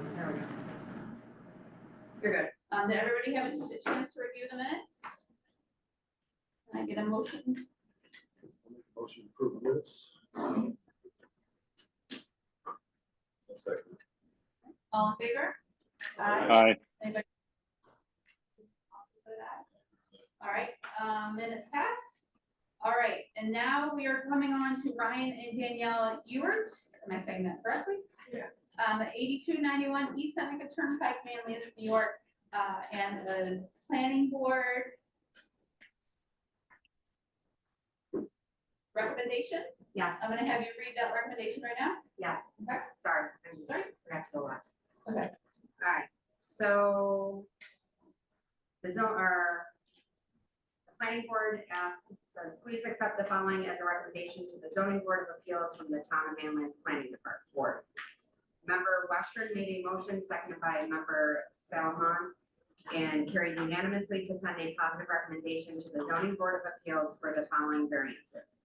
There we go. You're good. Did everybody have a chance to review the minutes? Can I get a motion? Motion to approve the minutes. Second. All in favor? Aye. Anybody? All right, minutes passed. All right, and now we are coming on to Ryan and Danielle Ewert. Am I saying that correctly? Yes. 8291 East Seneca Turnpike, Manlius, New York, and the planning board recommendation. Yes. I'm going to have you read that recommendation right now. Yes. Okay. Sorry, I'm sorry. Forgot to go last. Okay. All right. So the planning board says, please accept the following as a recommendation to the zoning board of appeals from the town of Manlius Planning Board. Member Western made a motion, seconded by member Salomon, and carried unanimously to send a positive recommendation to the zoning board of appeals for the following variances.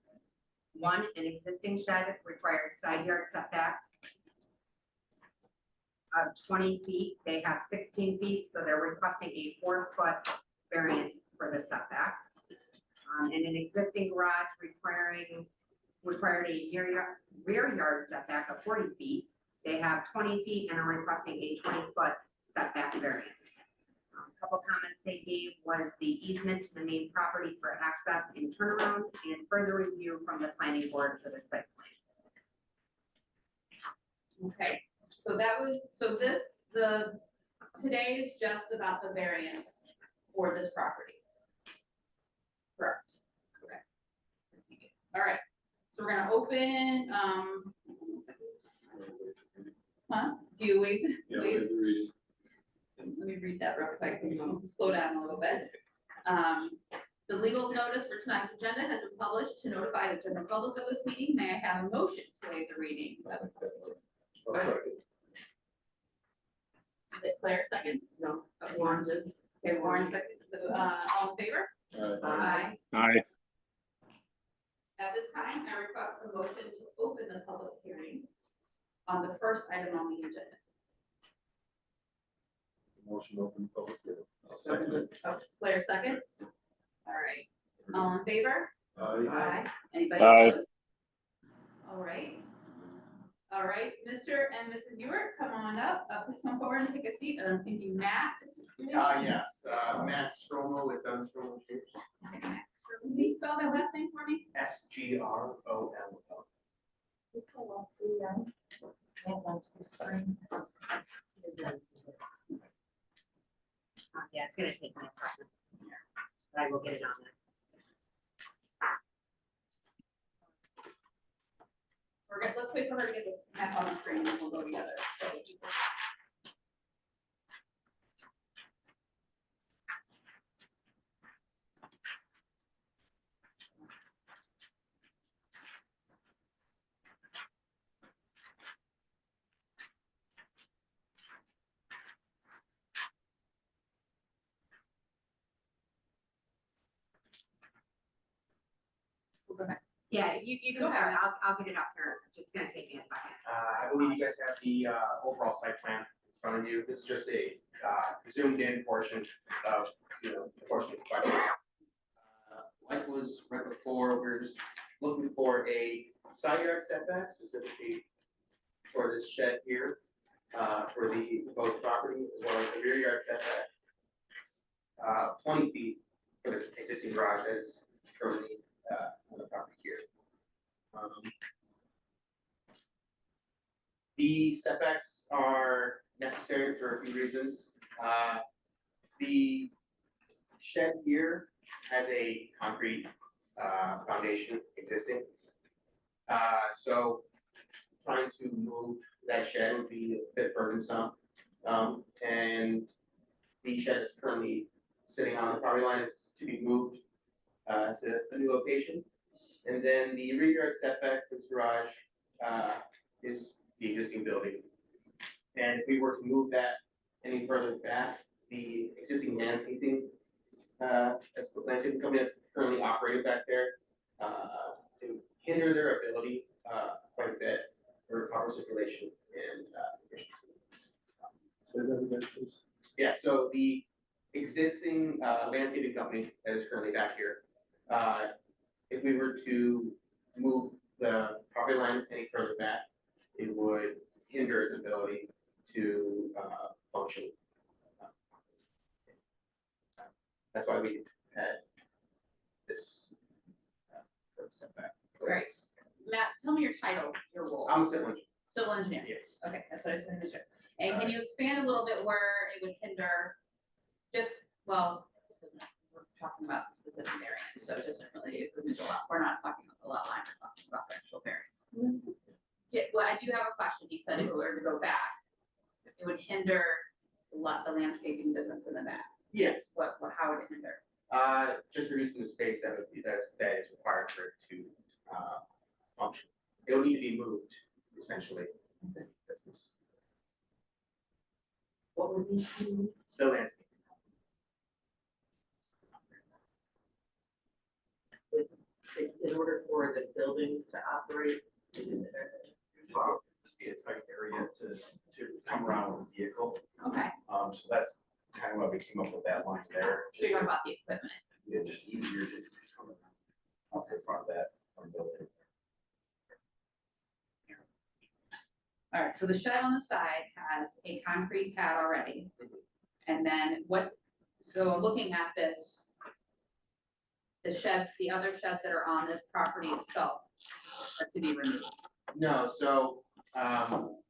1, an existing shed requires side yard setback of 20 feet. They have 16 feet, so they're requesting a 4-foot variance for the setback. And an existing garage required a rear yard setback of 40 feet. They have 20 feet and are requesting a 20-foot setback variance. A couple comments they gave was the easement to the main property for access and turnaround, and further review from the planning board for the site plan. Okay. So today is just about the variance for this property. Correct. Okay. All right. So we're gonna open. Do you wait? Yeah, Wait. we Let me read that real quick. Slow down a little bit. The legal notice for tonight's agenda has been published to notify the general public of this meeting. May I have a motion to waive the reading? Claire seconds? No. Warren did. Okay, Warren seconds. All in favor? Aye. Aye. At this time, I request a motion to open the public hearing on the first item on the agenda. Motion open public hearing. Second. Oh, Claire seconds. All right. All in favor? Aye. Anybody Aye. opposed? All right. All right, Mr. and Mrs. Ewert, come on up. Please come forward and take a seat. And I'm thinking Matt is your name? Yes, Matt Stromo with Dunn Stromo Shoes. Okay, Matt. Can you spell that last name for me? SGROLL. Yeah, it's gonna take me a second, but I will get it on there. Let's wait for her to get this map on the screen and we'll go together. So, go ahead. Yeah, you Go can start. ahead. I'll get it up here. It's just gonna take me a second. I believe you guys have the overall site plan in front of you. This is just a zoomed in portion of, the portion of the project. Like was right before, we're just looking for a side yard setback, specifically for this shed here, for the proposed property, as well as the rear yard setback. 20 feet for the existing garage that is currently on the property here. The setbacks are necessary for a few reasons. The shed here has a concrete foundation existing. So trying to move that shed would be a bit burdensome. And the shed that's currently sitting on the property line is to be moved to a new location. And then the rear yard setback for this garage is the existing building. And if we were to move that any further back, the existing landscaping, that's the landscaping company that's currently operating back there, to hinder their ability quite a bit for power circulation and efficiency. me that, please? Yeah, so the existing landscaping company that is currently back here, if we were to move the property line any further back, it would hinder its ability to function. That's why we had this setback. Right. Matt, tell me your title, your role. I'm a civil engineer, Civil engineer. yes. Okay, that's what I was gonna do. And can you expand a little bit where it would hinder, just, well, we're talking about the specific variance, so it doesn't really, we're not talking about the lot line, we're talking about the actual variance. Yeah, well, I do have a question. You said if we were to go back, it would hinder the landscaping business in the back. Yes, How would it hinder? just reducing the space that would be, that is required for it to function. It would need to be moved, essentially. Business. What would we do? Still landscape. In order for the buildings to operate? Well, just be a tight area to come around with a vehicle. Okay, So that's kind of why we came up with that line there. so you're talking about the equipment. Yeah, just easier to come around up in front of that building. All right, so the shed on the side has a concrete pad already. And then so looking at this, the other sheds that are on this property itself are to be removed. No, so,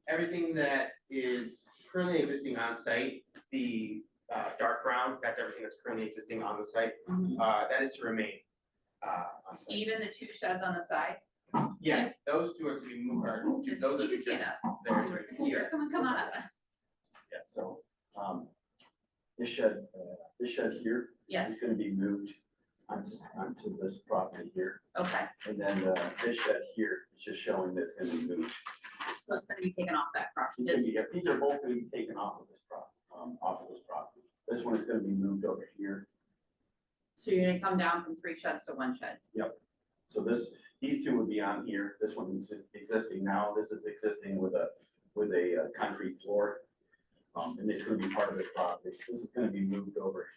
everything that is currently existing on site, the, dark brown, that's everything that's currently existing on the site, that is to remain, on site. Even the two sheds on the side? Yes, those two are to be moved, Just- those are you the can stand sheds up. that are to be here. Come on up. Yeah, so, this shed here Yes, is gonna be moved onto this property here. okay, And then, this shed here is just showing that it's gonna be moved. so it's gonna be taken off that property. It's gonna be, these are both gonna be taken off of this property. This one is gonna be moved over here. So you're gonna come down from 3 sheds to 1 shed. So these two would be on here. This one is existing now. This is existing with a concrete floor. And it's gonna be part of the property. This is gonna be moved over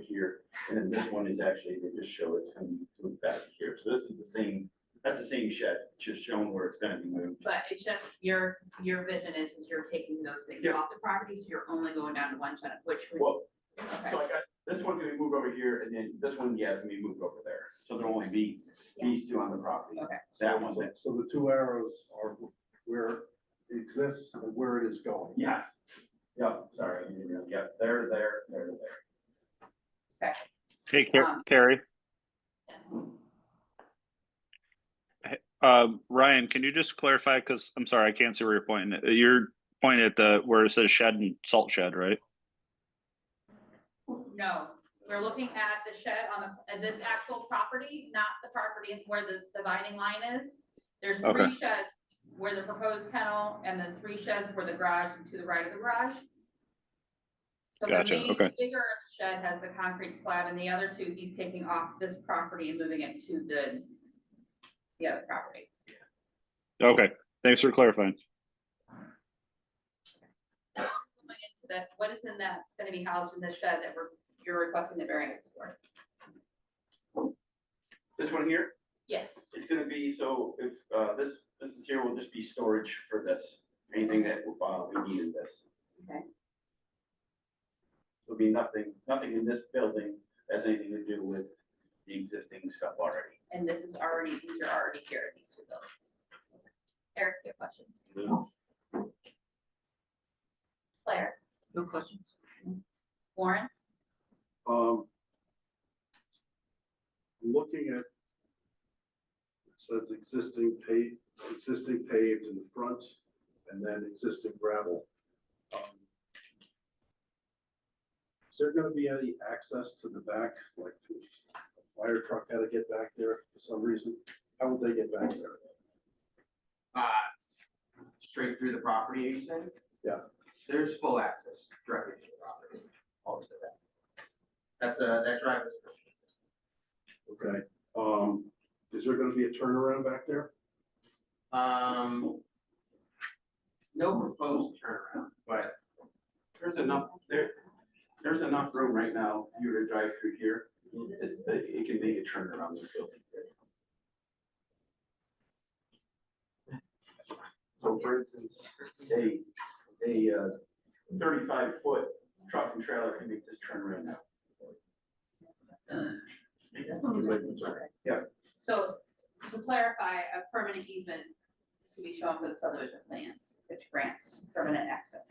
here. And then this one is actually, they just show it's gonna be moved back here. So this is that's the same shed, just showing where it's gonna be moved. But it's just your vision is you're taking those things Yeah. off the property, so you're only going down to 1 shed, which would, Well, okay. so I guess this one's gonna be moved over here, and then this one, yeah, is gonna be moved over there. So there'll only be these two on the property. Okay. That one's, So the two arrows are where it exists and where it is going. yes. Yep, sorry. Yep, there. Hey, Um, Carrie. Ryan, can you just clarify? Because I'm sorry, I can't see where you're pointing. You're pointing at where it says shed and salt shed, right? No, we're looking at the shed at this actual property, not the property where the dividing line is. There's 3 Okay. sheds where the proposed kennel, and then 3 sheds where the garage and to the right of the garage. So the Gotcha, main, okay. bigger shed has the concrete slab, and the other 2, he's taking off this property and moving it to the other property. Okay, thanks for clarifying. Going into that, what is in that, it's gonna be housed in the shed that you're requesting the variance for? This one here, Yes, it's gonna be, so if, this is here will just be storage for this, anything that we need in this. Okay. There'll be nothing in this building has anything to do with the existing stuff already. and these are already here, these 2 buildings. Eric, your question? Claire? No questions. Warren? Looking at, it says existing paved in the front and then existing gravel. Is there gonna be any access to the back, like if a fire truck had to get back there for some reason? How would they get back there? Straight through the property, you said? Yeah. There's full access directly to the property, all to that. That drive is perfectly consistent. Okay, is there gonna be a turnaround back there? No proposed turnaround, but There's enough room right now, if you were to drive through here, it can make a turn around the building. So for instance, a 35-foot truck and trailer can make this turn right now. Yeah. So to clarify, a permanent easement is to be shown for the subdivision plans, which grants permanent access.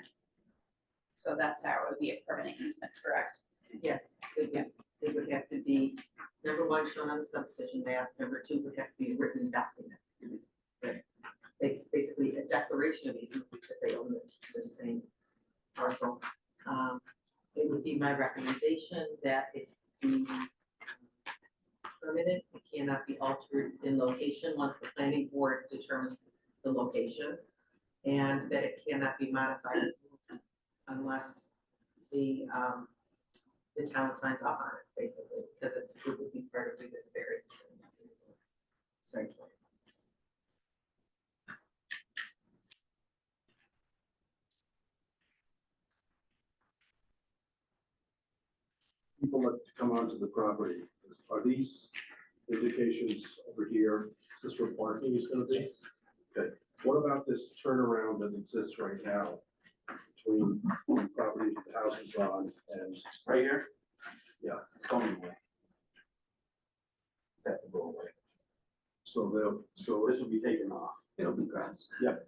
So that's how it would be a permanent easement, correct? Yes, they would have to be, number one, shown on the subdivision map, number two, would have to be a written document. They, basically a declaration of easement because they own the same parcel. It would be my recommendation that it be permanent, it cannot be altered in location once the planning board determines the location. And that it cannot be modified unless the town signs off on it, basically, because it would be part of the variance. Sorry. People that come onto the property, are these indications over here, is this where parking is gonna be? Okay, what about this turnaround that exists right now between the property the house is on and, Right here? Yeah. It's going away. That's a go away. so So this will be taken off. It'll be grass. And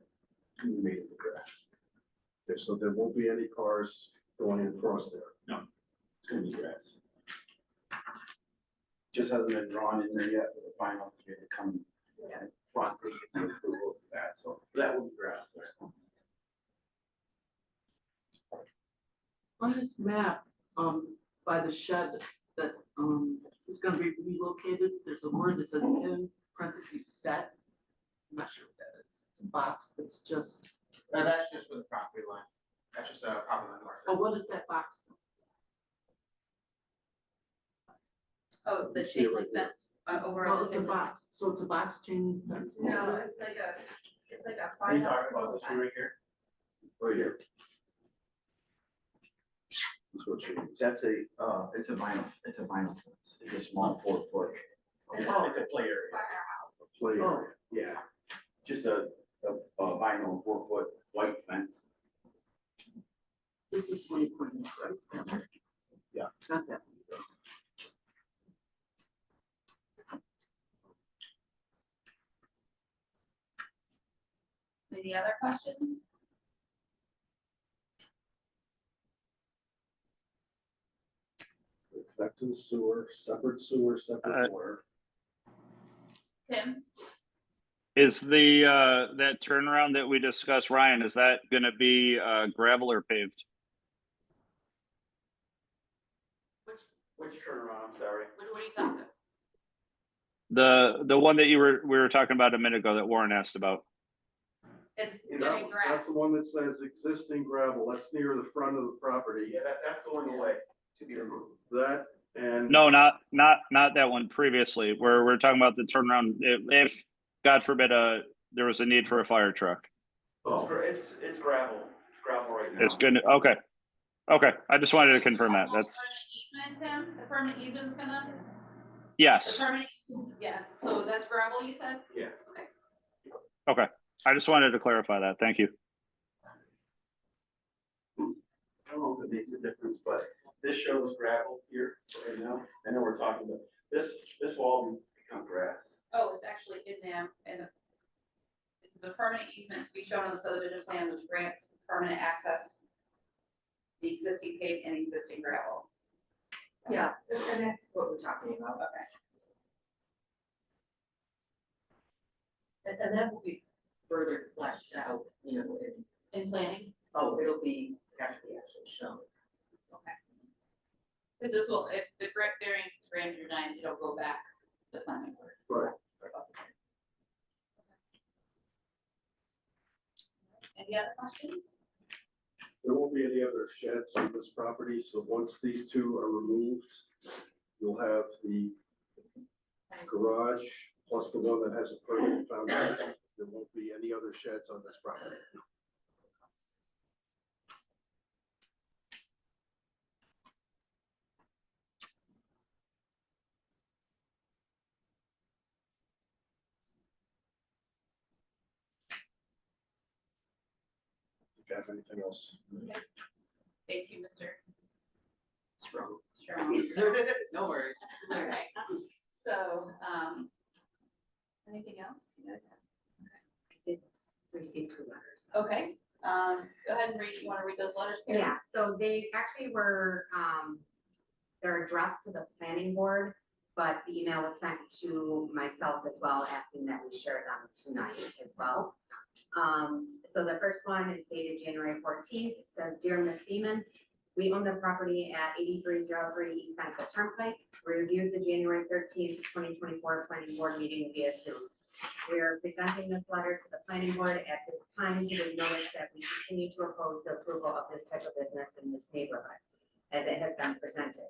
we made it the grass. so there won't be any cars going across there? It's gonna be grass. Just hasn't been drawn in there yet, but the final is gonna come. Front, they get the approval of that, so that will be grass there. On this map, by the shed that, is gonna be relocated, there's a word that says in parentheses set. I'm not sure what that is. It's a box that's just, That's just with the property line. That's just a property line oh, marker. what is that box? Oh, the You see it chain right link there. fence over Oh, on it's the. a box, so it's a box chain fence? No, it's like a. Are you talking about this one right here? Right here. That's what she means. That's it's a vinyl fence. It's a small 4-foot. It's a play area. Play Oh. area. Yeah, just a vinyl 4-foot white fence. This is one you pointed out, right? Yeah. Not that. Any other questions? Connect to the sewer, separate water. Tim? Is the, that turnaround that we discussed, Ryan, is that gonna be, gravel or paved? Which turnaround, I'm sorry? What are you talking about? The one that we were talking about a minute ago that Warren asked about. It's You gonna know, be grass. that's the one that says existing gravel, that's near the front of the property, Yeah, that's going away to be removed. that and. No, not that one previously, where we're talking about the turnaround, if, God forbid, there was a need for a fire truck. It's gravel. It's gravel right now. It's gonna, okay, I just wanted to confirm that, that's, Permanent easement, Tim? The permanent easement's gonna? The yes, permanent easement, yeah, so that's gravel, you said? Yeah. Okay. okay, I just wanted to clarify that, thank you. I don't know if it makes a difference, but this shows gravel here right now. I know we're talking about this will all become grass. Oh, it's actually in there, and this is a permanent easement to be shown on the subdivision plan, which grants permanent access. The existing paved and existing gravel. Yeah, and that's what we're talking about. Okay. And that will be further fleshed out, you know, In planning, it'll be actually shown. okay. Because this will, if the variance is granted or denied, it'll go back to planning board. Right. Any other questions? There won't be any other sheds on this property, so once these two are removed, you'll have the garage plus the one that has a permanent foundation. There won't be any other sheds on this property. have anything else. Thank you, Mr. Strong. Strong. No worries. All right, so, anything else you guys have? Received 2 letters. Okay, go ahead and read, you wanna read those letters, Karen? Yeah, so they actually were, they're addressed to the planning board, but the email was sent to myself as well, asking that we share them tonight as well. So the first one is dated January 14th. It says, "Dear Ms. Beeman, we own the property at 8303 East Central Turnpike. We reviewed the January 13th, 2024 planning board meeting via Zoom. We are presenting this letter to the planning board at this time to give notice that we continue to oppose the approval of this type of business in this neighborhood, as it has been presented.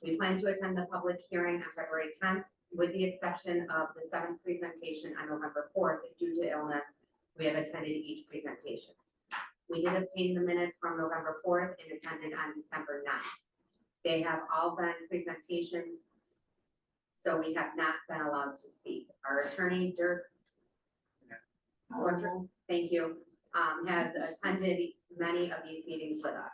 We plan to attend the public hearing on February 10th, with the exception of the 7th presentation on November 4th. Due to illness, we have attended each presentation. We did obtain the minutes from November 4th and attended on December 9th. They have all been presentations, so we have not been allowed to speak. Our attorney, Dirk, thank you, has attended many of these meetings with us.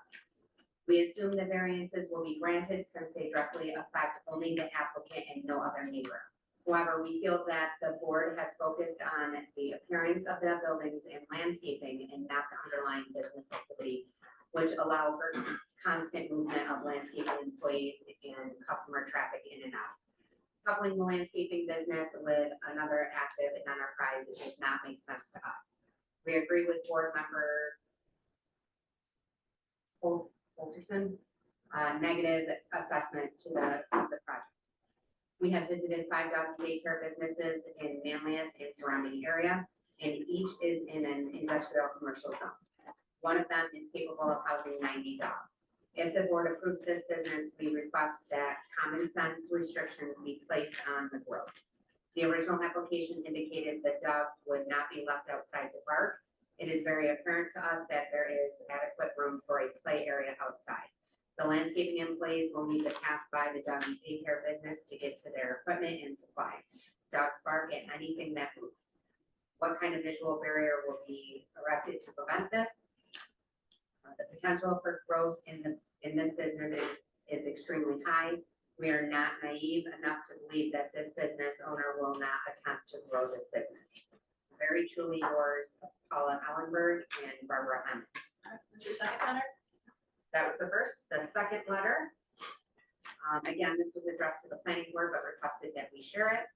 We assume the variances will be granted since they directly affect only the applicant and no other neighbor. However, we feel that the board has focused on the appearance of the buildings and landscaping and not the underlying business activity, which allow for constant movement of landscaping employees and customer traffic in and out. Coupling the landscaping business with another active enterprise does not make sense to us. We agree with board member Holterson, negative assessment to the project. We have visited 5 dog daycare businesses in Manlius and surrounding area, and each is in an industrial commercial zone. One of them is capable of housing 90 dogs. If the board approves this business, we request that common sense restrictions be placed on the growth. The original application indicated that dogs would not be left outside to bark. It is very apparent to us that there is adequate room for a play area outside. The landscaping employees will need to pass by the doggy daycare business to get to their equipment and supplies. Dogs bark at anything that moves. What kind of visual barrier will be erected to prevent this? The potential for growth in this business is extremely high. We are not naive enough to believe that this business owner will not attempt to grow this business. Very truly yours, Paula Ellenberg and Barbara Emmons. Mr. Second letter? That was the first. The second letter, again, this was addressed to the planning board, but requested that we share it.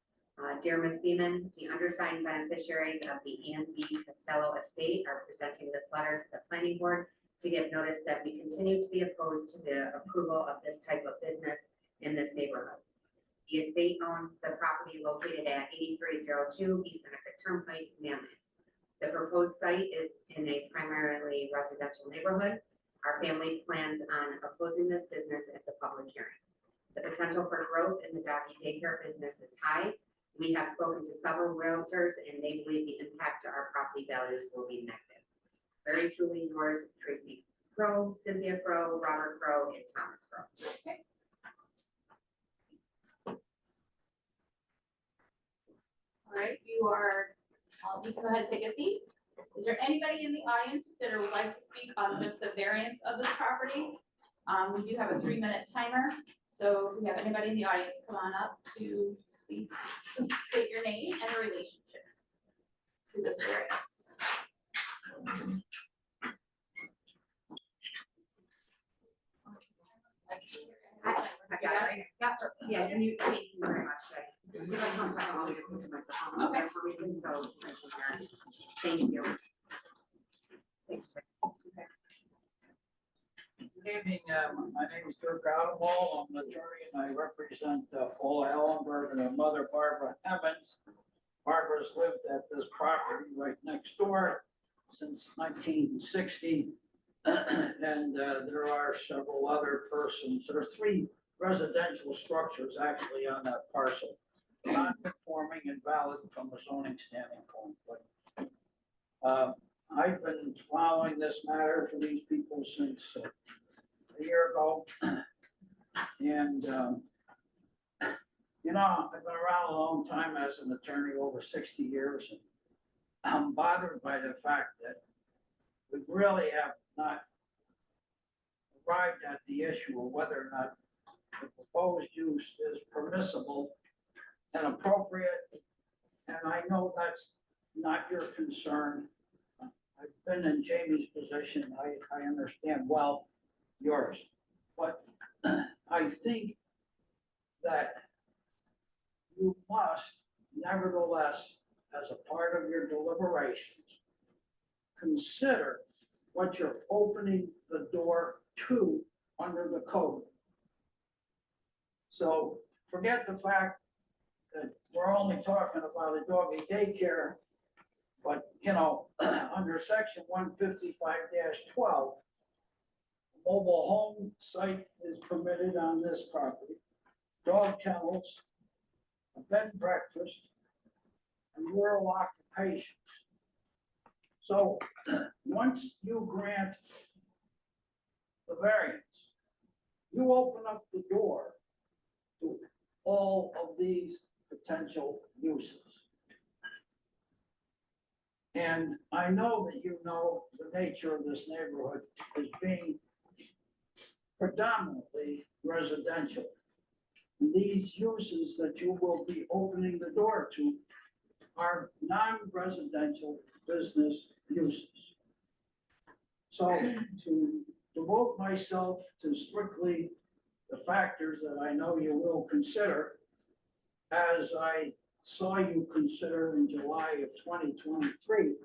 Dear Ms. Beeman, the undersigned beneficiaries of the Ann B. Costello estate are presenting this letter to the planning board to give notice that we continue to be opposed to the approval of this type of business in this neighborhood. The estate owns the property located at 8302 East Seneca Turnpike, Manlius. The proposed site is in a primarily residential neighborhood. Our family plans on opposing this business at the public hearing. The potential for growth in the doggy daycare business is high. We have spoken to several realtors and they believe the impact to our property values will be negative. Very truly yours, Tracy Crow, Cynthia Crow, Robert Crow, and Thomas Crow. Okay. All right, you go ahead and take a seat. Is there anybody in the audience that would like to speak on just the variance of this property? We do have a 3-minute timer, so if we have anybody in the audience, come on up to speak, state your name and relationship to this variance. I got it. Yeah, and you, thank you very much. Give us 1 second while we just move the microphone. Okay. For me, so, thank you. Thanks. Okay. Good evening, my name is Dirk Ottewall, I'm an attorney and I represent Paula Ellenberg and her mother Barbara Emmons. Barbara's lived at this property right next door since 1960. And there are several other persons, there are 3 residential structures actually on that parcel. Non-conforming and valid from a zoning standing point, but I've been following this matter for these people since a year ago. And, you know, I've been around a long time as an attorney, over 60 years. And I'm bothered by the fact that we really have not arrived at the issue of whether or not the proposed use is permissible and appropriate. And I know that's not your concern. I've been in Jamie's position. I understand well yours. But I think that you must nevertheless, as a part of your deliberations, consider what you're opening the door to under the code. So forget the fact that we're only talking about a doggy daycare, but, you know, under section 155-12, mobile home site is permitted on this property, dog kennels, a bed and breakfast, and rural occupations. So once you grant the variance, you open up the door to all of these potential uses. And I know that you know the nature of this neighborhood as being predominantly residential. These uses that you will be opening the door to are non-residential business uses. So to devote myself to strictly the factors that I know you will consider, as I saw you consider in July of 2023,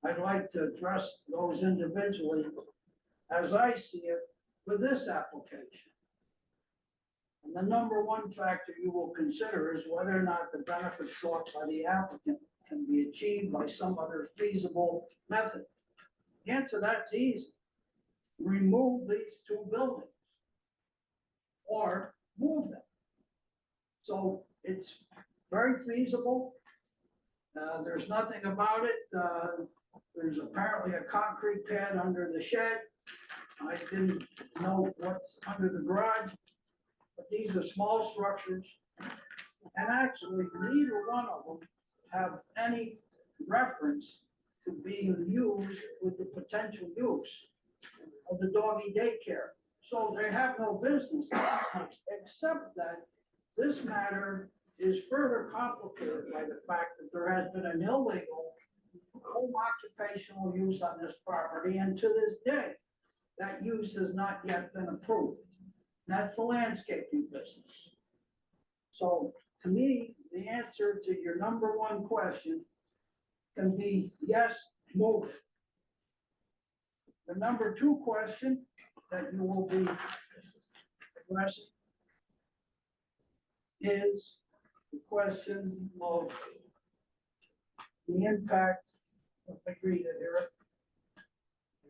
I'd like to address those individually as I see it for this application. And the number one factor you will consider is whether or not the benefit sought by the applicant can be achieved by some other feasible method. The answer to that's easy. Remove these two buildings or move them. So it's very feasible. There's nothing about it. There's apparently a concrete pad under the shed. I didn't know what's under the garage, but these are small structures. And actually, neither one of them have any reference to being used with the potential use of the doggy daycare. So they have no business, except that this matter is further complicated by the fact that there has been an illegal home occupational use on this property, and to this day, that use has not yet been approved. That's the landscaping business. So to me, the answer to your number one question can be yes, move it. The number two question that you will be addressing is the question of the impact. Let me read it here.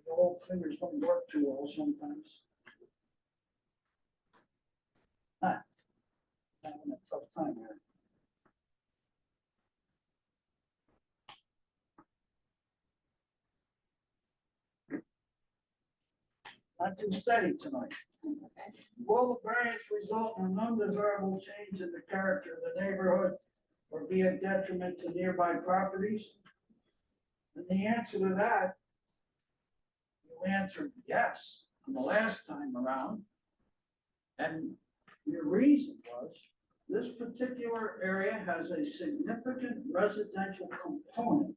The old fingers don't work too well sometimes. Having a tough time here. Not too steady tonight. Will the variance result in an undesirable change in the character of the neighborhood or be a detriment to nearby properties? And the answer to that, you answered yes on the last time around. And your reason was, this particular area has a significant residential component,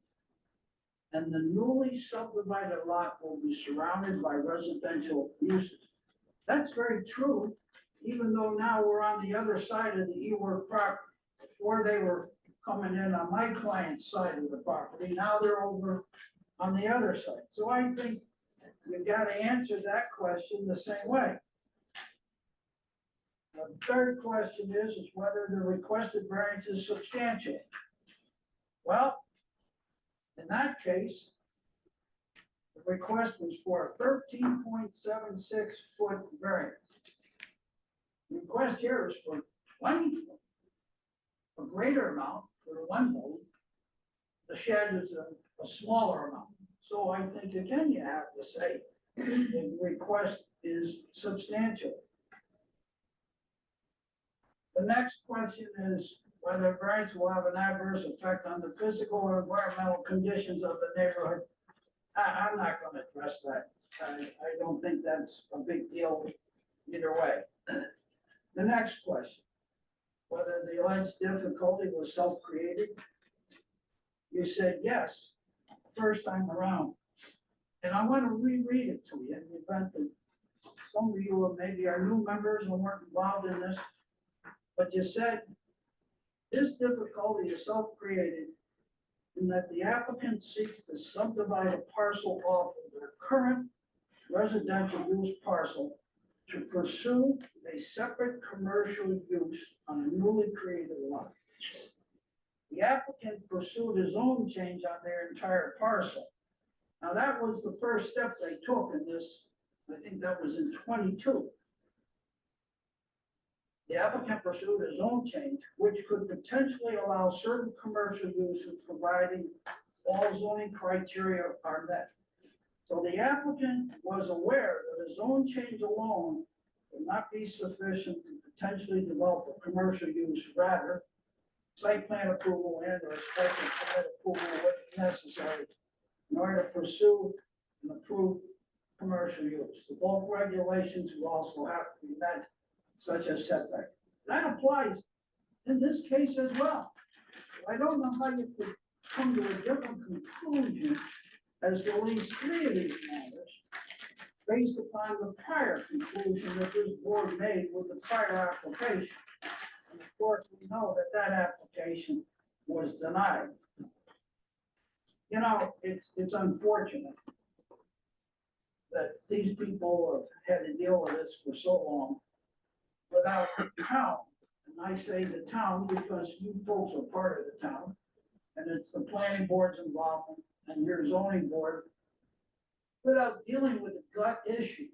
and the newly subdivided lot will be surrounded by residential uses. That's very true, even though now we're on the other side of the E-Work property. Before they were coming in on my client's side of the property, now they're over on the other side. So I think you gotta answer that question the same way. The third question is whether the requested variance is substantial. Well, in that case, the request was for a 13.76 foot variance. The request here is for 20 foot, a greater amount for one building. The shed is a smaller amount. So I think again, you have to say the request is substantial. The next question is whether variance will have an adverse effect on the physical or environmental conditions of the neighborhood I'm not gonna address that. I don't think that's a big deal either way. The next question, whether the alleged difficulty was self-created. You said yes, first time around. And I want to reread it to you in the event that some of you maybe are new members and weren't involved in this. But you said, this difficulty is self-created in that the applicant seeks to subdivide a parcel off of their current residential use parcel to pursue a separate commercial use on a newly created lot. The applicant pursued his own change on their entire parcel. Now, that was the first step they took in this, I think that was in 22. The applicant pursued his own change, which could potentially allow certain commercial uses providing all zoning criteria are met. So the applicant was aware that his own change alone would not be sufficient to potentially develop a commercial use. Rather, site plan approval and or special permit approval would be necessary in order to pursue and approve commercial use. The bulk regulations will also have to be met, such as setback. That applies in this case as well. I don't know how you could come to a different conclusion as to at least 3 of these matters based upon the prior conclusion that this board made with the prior application. And of course, we know that that application was denied. You know, it's unfortunate that these people have had to deal with this for so long without the town. And I say the town because you folks are part of the town. And it's the planning board's involvement and your zoning board, without dealing with the gut issue.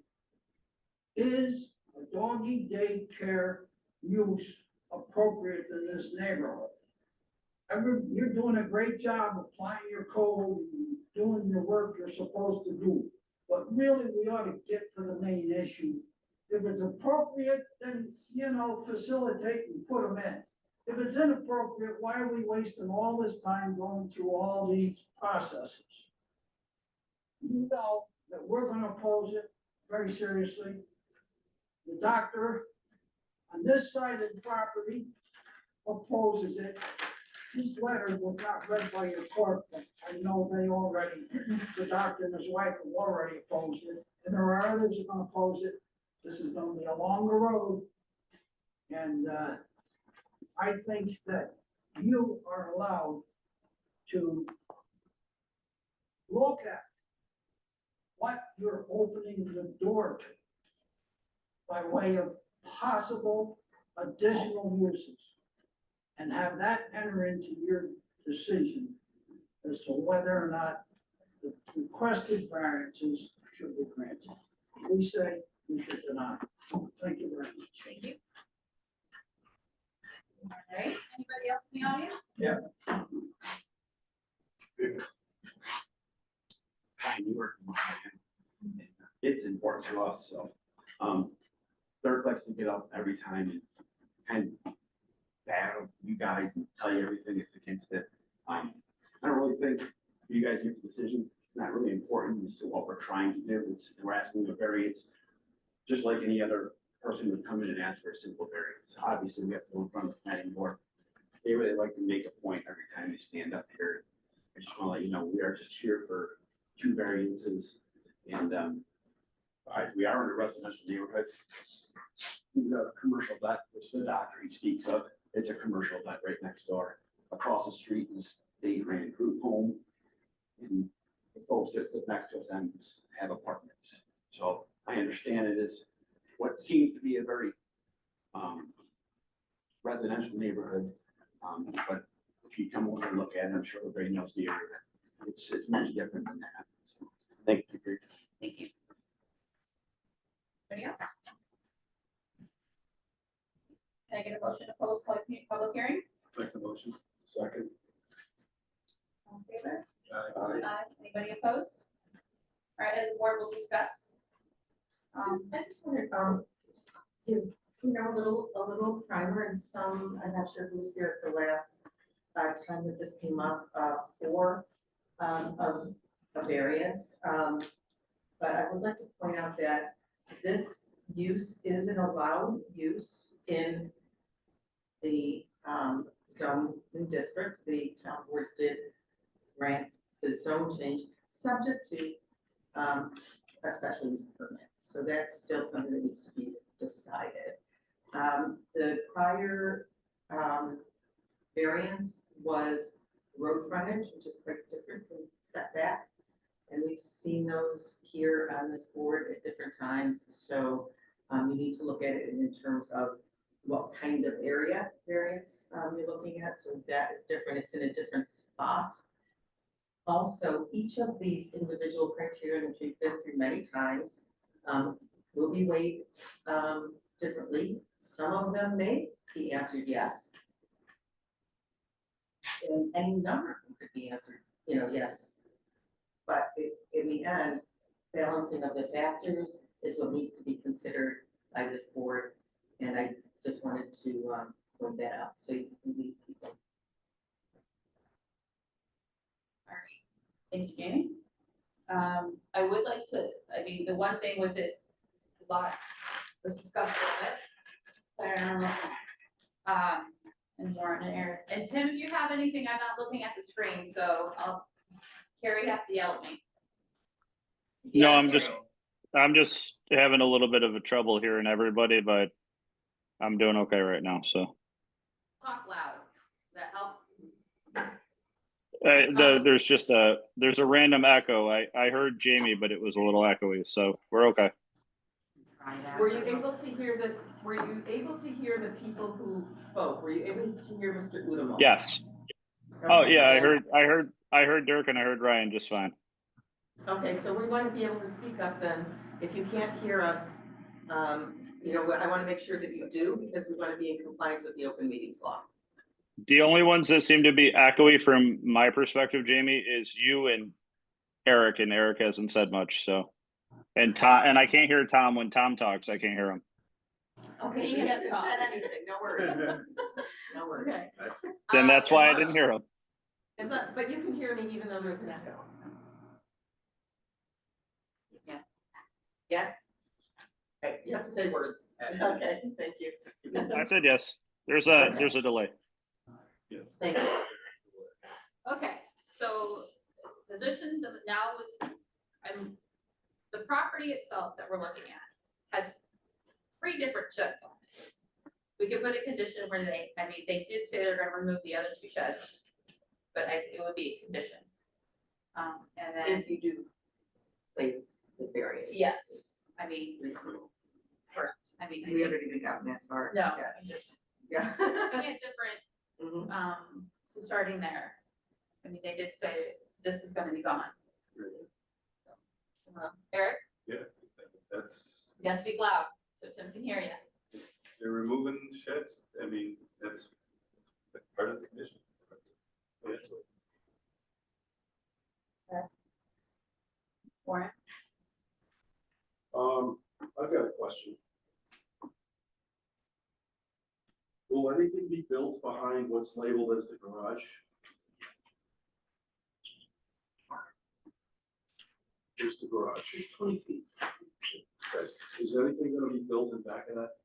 Is a doggy daycare use appropriate in this neighborhood? You're doing a great job applying your code, and doing the work you're supposed to do. But really, we ought to get to the main issue. If it's appropriate, then, you know, facilitate and put them in. If it's inappropriate, why are we wasting all this time going through all these processes? You know that we're gonna oppose it very seriously. The doctor on this side of the property opposes it. These letters were not read by your court, but I know they already, the doctor and his wife have already opposed it, and there are others who are gonna oppose it. This is gonna be a longer road. And, I think that you are allowed to look at what you're opening the door to by way of possible additional uses, and have that enter into your decision as to whether or not the requested variances should be granted. We say we should deny. Thank you very much. Thank you. All right, anybody else in the audience? Yeah. Hi, you work in Ohio. It's important to us, so, Dirk likes to get up every time and kind of battle you guys and tell you everything that's against it. I don't really think you guys make the decision. It's not really important as to what we're trying to do. We're asking a variance, just like any other person would come in and ask for a simple variance. Obviously, we have to go in front of the planning board. They really like to make a point every time they stand up here. I just want to let you know, we are just here for 2 variances, and we are in a residential neighborhood. The commercial vet, which the doctor he speaks of, it's a commercial vet right next door. Across the street is state-ran group home, and the folks that live next to us have apartments. So I understand it is what seems to be a very residential neighborhood, but if you come over and look at it, I'm sure everybody knows the area. It's much different than that. So, thank you for your time. Thank you. Anybody else? Can I get a motion to close public hearing? Make the motion. Second. All in favor? Aye. Anybody opposed? All right, as the board will discuss. I just wanted, give, a little primer and some, I'm not sure who was here at the last time that this came up, for a variance. But I would like to point out that this use is an allowed use in the zone district. The town board did grant the zone change subject to a special use permit. So that's still something that needs to be decided. The prior variance was road frontage, which is quite different from setback. And we've seen those here on this board at different times, so you need to look at it in terms of what kind of area variance you're looking at, so that is different, it's in a different spot. Also, each of these individual criteria, which we've been through many times, will be weighed differently. Some of them may be answered yes. And any number of them could be answered, yes. But in the end, balancing of the factors is what needs to be considered by this board. And I just wanted to point that out, so you can leave people. All right, thank you, Jamie. I would like to, I mean, the one thing with it, a lot was discussed a little bit. I don't know. And Warren and Eric, and Tim, if you have anything, I'm not looking at the screen, so Carrie has to yell at me. No, Yeah, I'm just having a little bit of a trouble hearing everybody, but I'm doing okay right now, so. Talk loud, that help? There's a random echo. I heard Jamie, but it was a little echoey, so we're okay. Try that. Were you able to hear the people who spoke? Were you able to hear Mr. Udamo? Yes. Oh, yeah, I heard Dirk and I heard Ryan just fine. Okay, so we want to be able to speak up then. If you can't hear us, I want to make sure that you do, because we want to be in compliance with the open meetings law. The only ones that seem to be echoey from my perspective, Jamie, is you and Eric hasn't said much, so. And Tom, and I can't hear Tom when Tom talks, I can't hear him. Okay, he hasn't said anything, no worries. No worries. Okay. Then that's why I didn't hear him. But you can hear me even though there's an echo. Yeah. Yes? Right, you have to say words. Okay, thank you. I said yes. There's a delay. Yes. Thank you. Okay, so positions of now the property itself that we're looking at has 3 different sheds on it. We could put a condition where they did say they're gonna remove the other 2 sheds, but it would be a condition. And then, If you do say it's the variance. yes, correct, We haven't even gotten that far. no, yet. I'm just Yeah. looking at different, Mhm. so starting there. They did say this is gonna be gone. Eric, That's, yes, speak loud, so Tim can hear you. they're removing sheds, that's part of the condition. Warren? I've got a question. Will anything be built behind what's labeled as the garage? Here's the garage. 20 feet. Okay. Is anything gonna be built in back of that?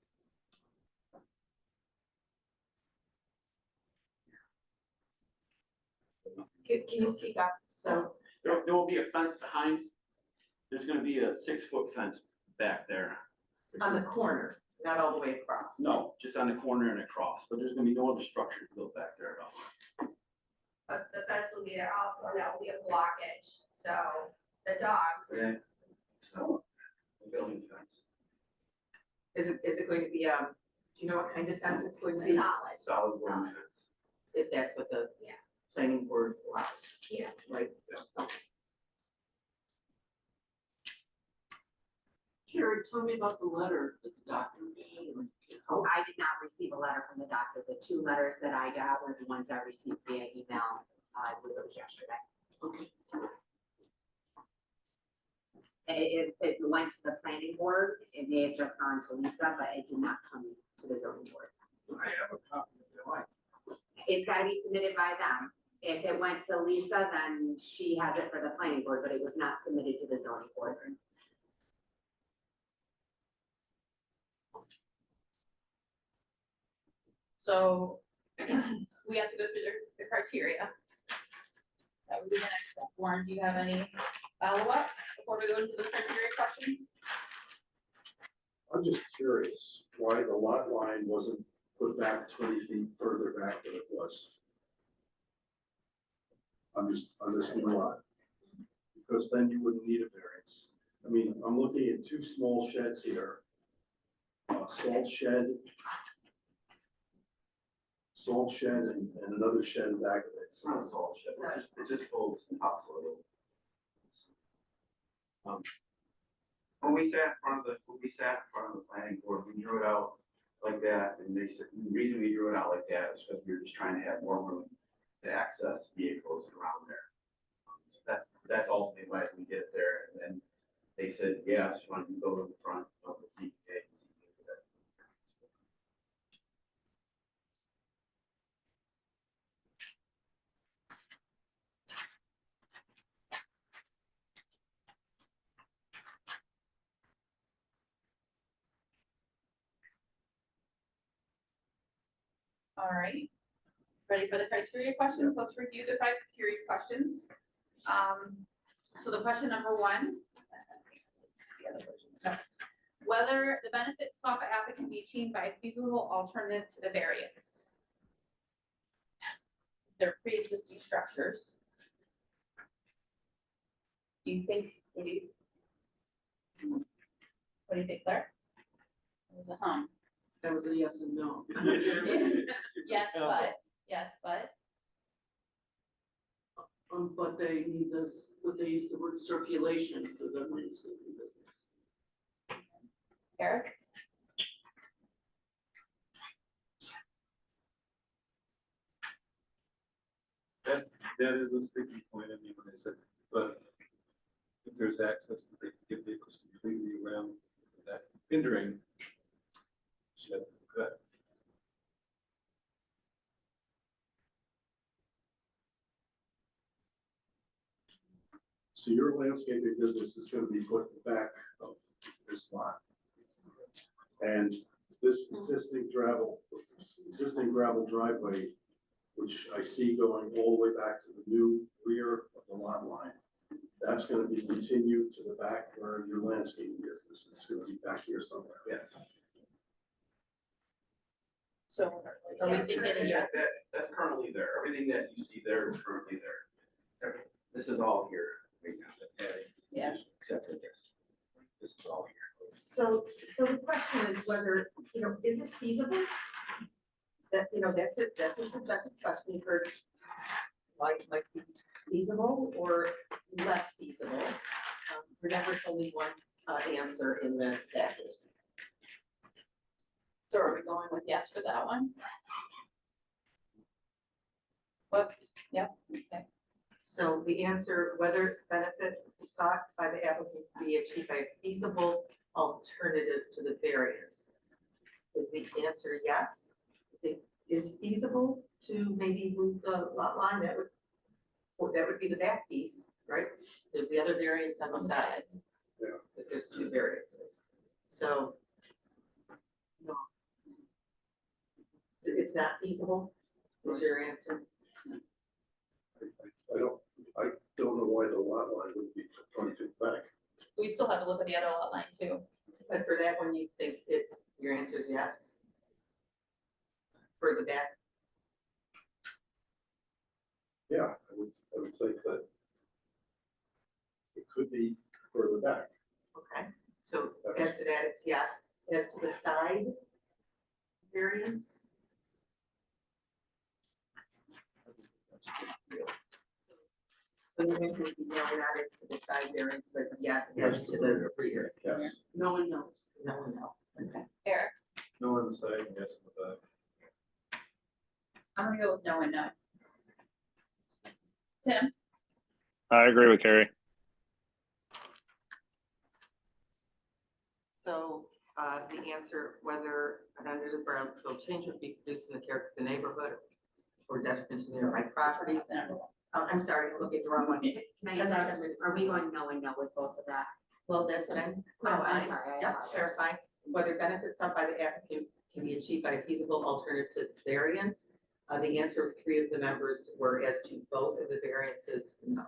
Can you speak up? So, There will be a fence behind. There's gonna be a 6-foot fence back there. on the corner, not all the way across. No, just on the corner and across, but there's gonna be no other structure built back there at all. But the fence will be there also, that will be a blockage, so the dogs. Yeah. So, a building fence, Is it going to be, do you know what kind of fence it's going to be? Solid. solid wooden Solid. fence. If that's what the Yeah. planning board allows. Yeah. Right? Carrie, tell me about the letter that the doctor made. Oh, I did not receive a letter from the doctor. The 2 letters that I got were the ones I received via email, I believe it was yesterday. Okay. It went to the planning board. It may have just gone to Lisa, but it did not come to the zoning board. I have a copy of the line. It's gotta be submitted by them. If it went to Lisa, then she has it for the planning board, but it was not submitted to the zoning board. So we have to go through the criteria. That would be the next step. Warren, do you have any follow-up before we go into the criteria questions? I'm just curious why the lot line wasn't put back 20 feet further back than it was on this new lot. Because then you wouldn't need a variance. I mean, I'm looking at two small sheds here. Salt shed and another shed in back of it. It's not a salt shed, it just holds topsoil. When we sat in front of the planning board, we drew it out like that, and they said, the reason we drew it out like that is because we were just trying to have more room to access vehicles around there. So that's ultimately why we did it there, and then they said, yes, you want to go to the front of the ZBA. All right. Ready for the criteria questions? Let's review the criteria questions. So the question number one. The other version. No. Whether the benefits sought by applicant be achieved by a feasible alternative to the variance. They're pre-existing structures. Do you think, what do you think, Claire? It was a hum. That was a yes and no. Yes, but. But they need this, but they use the word circulation for the landscaping business. Eric? That is a sticky point, I mean, when I said, but if there's access, that they can get vehicles completely around that hindering shed, good. So your landscaping business is gonna be put in the back of this lot. And this existing gravel driveway, which I see going all the way back to the new rear of the lot line, that's gonna be continued to the back where your landscaping business is gonna be back here somewhere. Yes. So are we thinking a yes? That's currently there. Everything that you see there is currently there. This is all here. right now. Yeah. Except for this. This is all here. So the question is whether, is it feasible? That, that's a subjective question. You've heard, like be feasible or less feasible. Remember, it's only one answer in the factors. So are we going with yes for that one? What? Yep. Okay. So the answer, whether benefit sought by the applicant be achieved by a feasible alternative to the variance. Is the answer yes? It is feasible to maybe move the lot line, that would be the back piece, right? There's the other variance on the side. Yeah. Because there's two variances. So, no. It's not feasible, is your answer? I don't know why the lot line would be 20 feet back. We still have to look at the other lot line too. But for that one, you think your answer is yes? For the back? Yeah, I would think that it could be further back. Okay, so as to that, it's yes. As to the side variance? That's a big deal. So the answer would be no, not as to the side variance, but yes, as to the rear. Yes. No one knows. No, no, okay. Eric, No on the side, and yes on the back. I'm gonna go with no and no. Tim? I agree with Carrie. So the answer, whether an undesirable change would be produced in the character of the neighborhood, or detriment to nearby properties. That's number one. I'm sorry, I'm looking at the wrong one. Can I, Because I have- are we going no and no with both of that? Well, that's what I'm Oh, I'm clarifying. sorry. I Yeah, apologize. clarify whether benefits sought by the applicant can be achieved by a feasible alternative to variance. The answer of three of the members were as to both of the variances, no.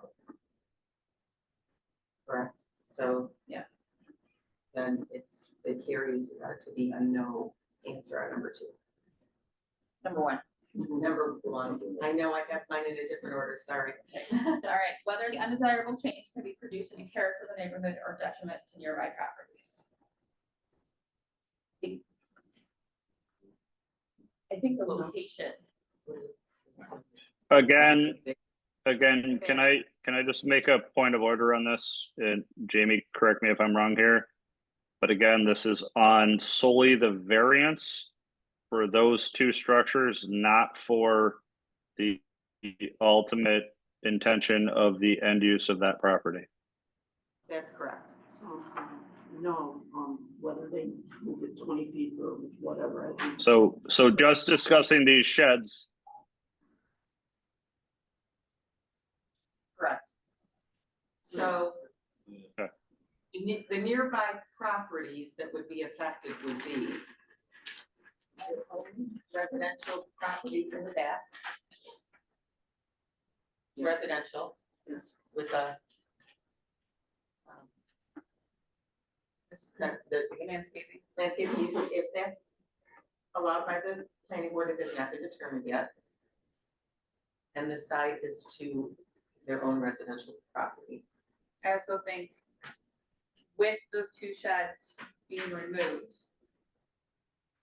Correct, so. Yeah. Then it carries to be a no answer on number two. Number one. Number one, I know I have mine in a different order, sorry. All right, whether the undesirable change can be produced in character of the neighborhood or detriment to nearby properties. I think the location. Again, can I just make a point of order on this? And Jamie, correct me if I'm wrong here. But again, this is on solely the variance for those two structures, not for the ultimate intention of the end use of that property. That's correct. So, no, whether they move it 20 feet or whatever, I think. So just discussing these sheds, Correct. So. Okay. The nearby properties that would be affected would be residential property in the back. Residential, Yes. with a. The Landscaping. landscape use, if that's allowed by the planning board, it has not been determined yet. And the site is to their own residential property. I also think with those two sheds being removed,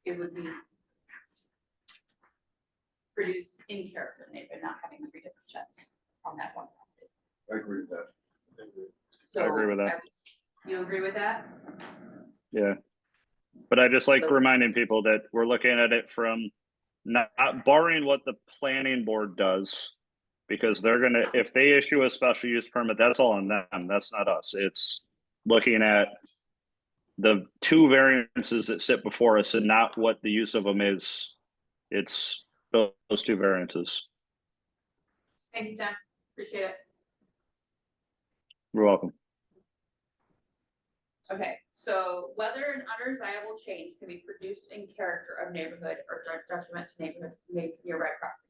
it would be produced in character of the neighborhood, not having three different sheds on that one property. I agree with that. So I agree with that. You agree with that? yeah. But I just like reminding people that we're looking at it from not barring what the planning board does. Because they're gonna, if they issue a special use permit, that's all on them. That's not us. It's looking at the two variances that sit before us and not what the use of them is. It's those two variances. Thank you, Tim. Appreciate it. You're welcome. Okay, so whether an undesirable change can be produced in character of neighborhood or detriment to neighborhood nearby properties.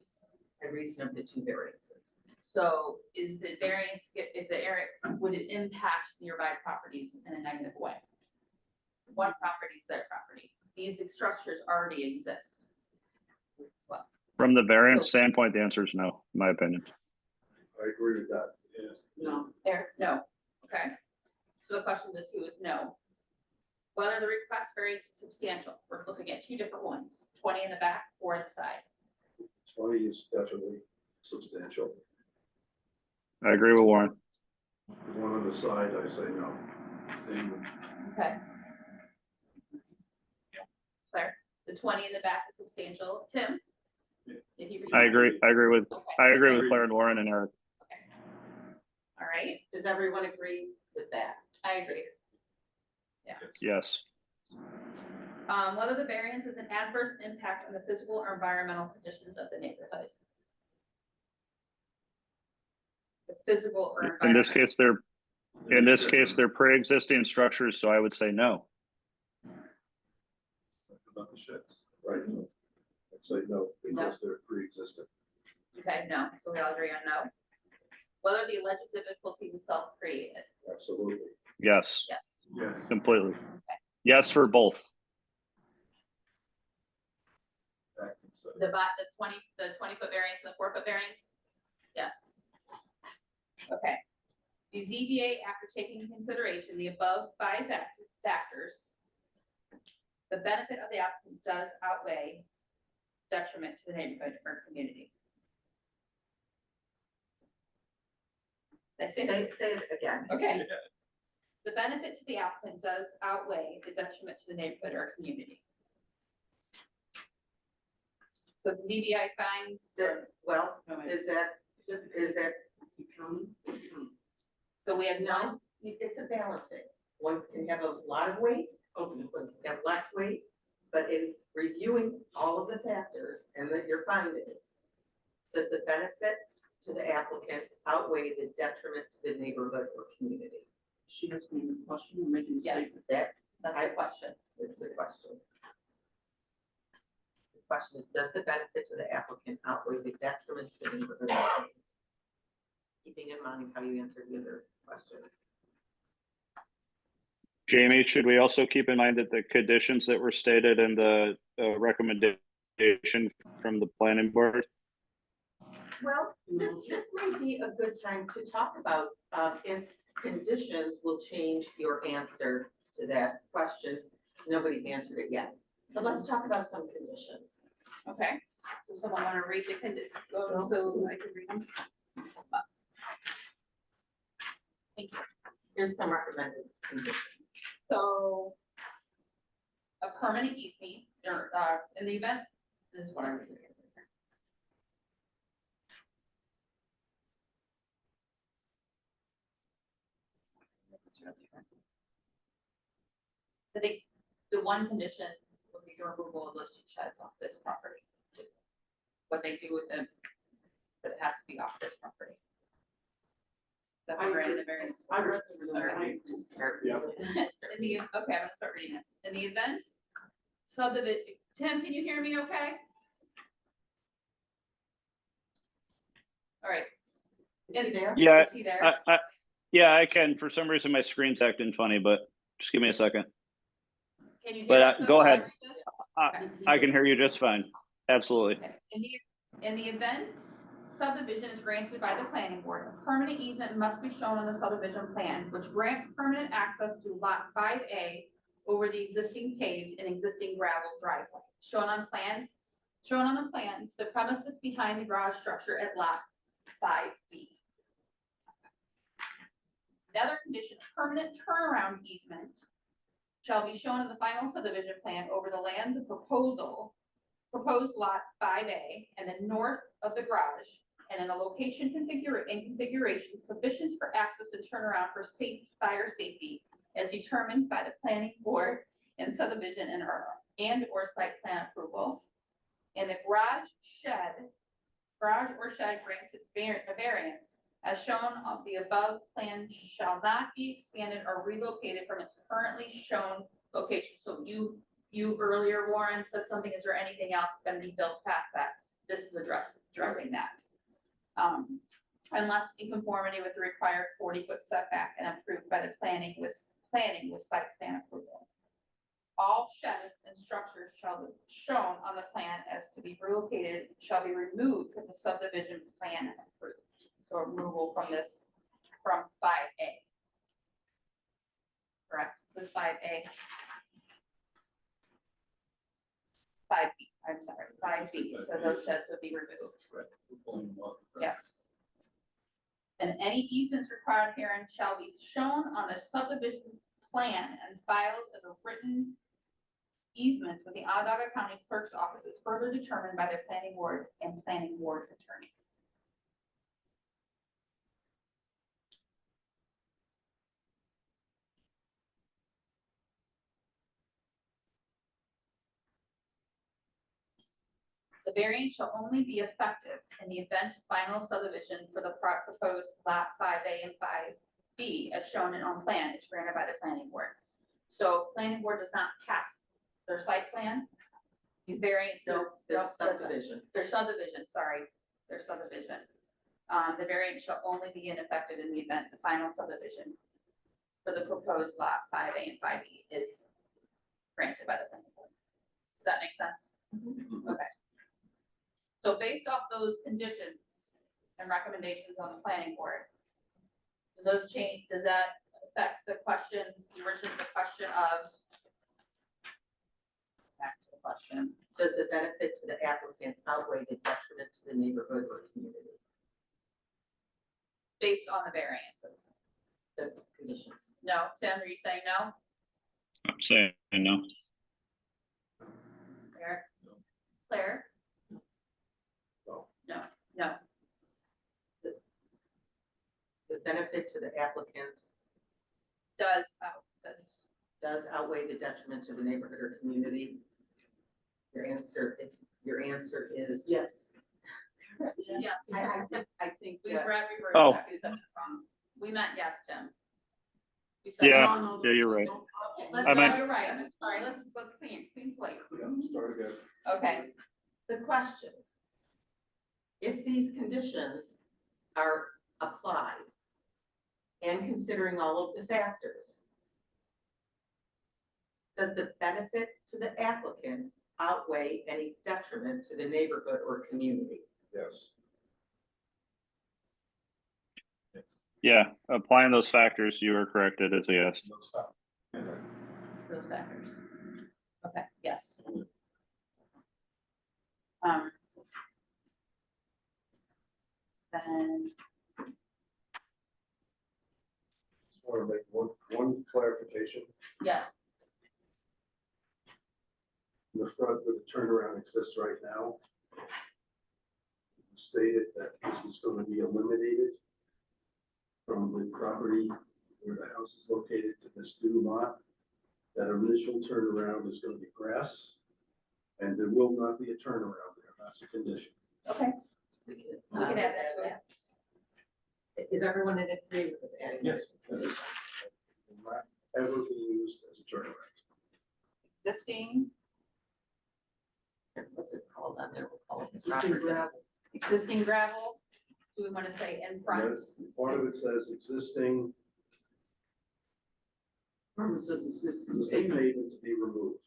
By reason of the two variances. So is the variance, if the area, would it impact nearby properties in a negative way? One property is their property. These structures already exist. Well, From the variance standpoint, the answer is no, in my opinion. I agree with that. Yes. No, there, no, okay. So the question to two is no. Whether the request variance is substantial, we're looking at two different ones, 20 in the back, 4 in the side. 20 is definitely substantial. I agree with Warren. The one on the side, I say no. Okay. Claire, the 20 in the back is substantial. Tim? Did he? I agree with Okay. Claire and Warren and Eric. Okay. All right, Does everyone agree with that? I agree. Yes. Whether the variance is an adverse impact on the physical or environmental conditions of the neighborhood. The physical or In environmental. this case, they're pre-existing structures, so I would say no. About the sheds. Right. I'd say no, because they're pre-existing. Okay, no, so we all agree on no. Whether the alleged difficulty was self-created. Absolutely. Yes, Yes. Yes. completely. Yes for both. Back inside. The 20-foot variance and the 4-foot variance? Yes. Okay. The ZBA, after taking into consideration the above 5 factors, the benefit of the applicant does outweigh detriment to the neighborhood or community. That's it. Say it again. Okay. The benefit to the applicant does outweigh the detriment to the neighborhood or community. So the ZBI finds, Well, no, wait. is that, county. so we have one, no, it's a balancing. One can have a lot of weight, Okay. one can have less weight, but in reviewing all of the factors and your findings, Does the benefit to the applicant outweigh the detriment to the neighborhood or community? She asked me a question, I'm making a Yes. statement. That That's the question. is the question. The question is, does the benefit to the applicant outweigh the detriment to the neighborhood or community? Keeping in mind how you answered the other questions. Jamie, should we also keep in mind that the conditions that were stated in the recommendation from the planning board? Well, this may be a good time to talk about, if conditions will change your answer to that question. Nobody's answered it yet. So let's talk about some conditions. Okay, so someone want to read the conditions, so I can read them? Thank you. Here's some recommended conditions. So a permanent easement, or, in the event, this is what I'm reading. I think the one condition would be the removal of those two sheds off this property. What they do with them, but it has to be off this property. The number and the variance. I read this, Sorry. Just start. Yeah. In the, okay, I'm gonna start reading this. In the event subdivision, Tim, can you hear me okay? All right, Is he there? Yeah, is he there? yeah, I can. For some reason, my screen's acting funny, but just give me a second. Can you but, hear us? though, go while I ahead. read this? I can hear you just fine. Absolutely. Okay. In the event subdivision is granted by the planning board, a permanent easement must be shown on the subdivision plan, which grants permanent access to lot 5A over the existing paved and existing gravel driveway, shown on the plan to the premises behind the garage structure at lot 5B. Another condition, permanent turnaround easement shall be shown in the final subdivision plan over the lands of proposed lot 5A and the north of the garage, and in a location configuration sufficient for access and turnaround for fire safety as determined by the planning board and subdivision and or site plan approval. And the garage or shed granted a variance as shown on the above plan shall not be expanded or relocated from its currently shown location. So you earlier, Warren, said something, is there anything else going to be built past that? This is addressing that. Unless in conformity with the required 40-foot setback and approved by the planning with site plan approval. All sheds and structures shall be shown on the plan as to be relocated, shall be removed from the subdivision plan approved. So removal from 5A. Correct, this is 5A. 5B, I'm sorry, 5B, so those sheds would be removed. Right, we're pulling them off. Yeah. And any easements required herein shall be shown on a subdivision plan and filed as a written easements with the Onondaga County Clerk's Office is further determined by the planning board and planning board attorney. The variance shall only be effective in the event final subdivision for the proposed lot 5A and 5B as shown in on plan is granted by the planning board. So if planning board does not pass their site plan, these variances. There's subdivision. Their subdivision, sorry, their subdivision. The variance shall only be ineffective in the event the final subdivision for the proposed lot 5A and 5B is granted by the planning board. Does that make sense? Okay. So based off those conditions and recommendations on the planning board, does those change, does that affect the question, the question of, back to the question, Does the benefit to the applicant outweigh the detriment to the neighborhood or community? based on the variances? The conditions. No, Tim, are you saying no? I'm saying no. Eric? Claire? No. No. The benefit to the applicant Does. does outweigh the detriment to the neighborhood or community. Your answer, if your answer is Yes. Yeah. I think We that, read reverse Oh. that, we said it wrong. We meant yes, Tim. We said Yeah. wrong. No, no, Yeah, you're right. okay, I No, meant- you're right, I'm sorry, let's clean slate. Yeah, start again. Okay, the question. If these conditions are applied and considering all of the factors, does the benefit to the applicant outweigh any detriment to the neighborhood or community? Yes. Yeah, applying those factors, you are correct. It is a yes. those factors. Okay, yes. Then, Just want to make one clarification. yeah, In the front where the turnaround exists right now, stated that this is going to be eliminated from the property where the house is located to this new lot. That initial turnaround is going to be grass, and there will not be a turnaround there. That's a condition. okay, We we can add that to it. Is everyone in agreement with adding this? Will not ever be used as a turnaround. Existing, What's it called on there? We'll call it the Existing property. gravel. existing gravel, do we wanna say in front? That's- Part of it says existing Remember, it says it's just existing pavement to be removed.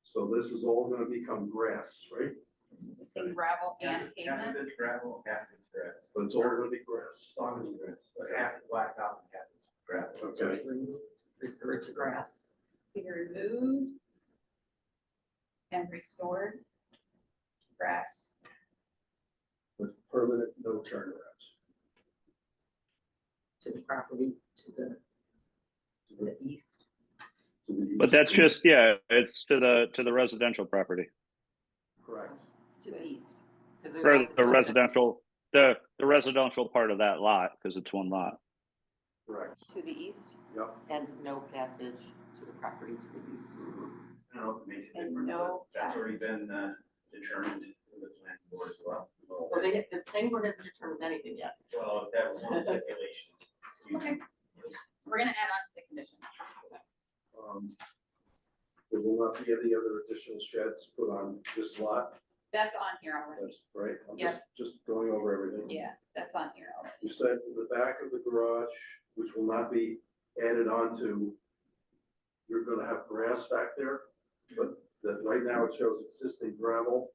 So this is all gonna become grass, right? Existing gravel and Half pavement, of it's gravel, half of it's grass. But it's all gonna be grass. Long as it's grass, but half is blacktop and half is gravel. Okay. Restore to grass. be removed and restored grass. With permanent no turnarounds. To the property to the east. To the But east. that's just, yeah, it's to the residential property Correct. To the east. or the residential, the residential part of that lot, because it's one lot. Correct. To the east Yep. And no passage to the property to the east. I don't know if it makes a And difference, no but that's already been determined in the planning board as well. Well, the planning board hasn't determined anything yet. Well, that was one of the stipulations. Excuse me. Okay. We're gonna add on to the condition. There will not be any other additional sheds put on this lot. That's on here already. That's right. I'm Yep. just going over everything. Yeah, that's on here already. You said in the back of the garage, which will not be added on to, you're gonna have grass back there, but that right now it shows existing gravel.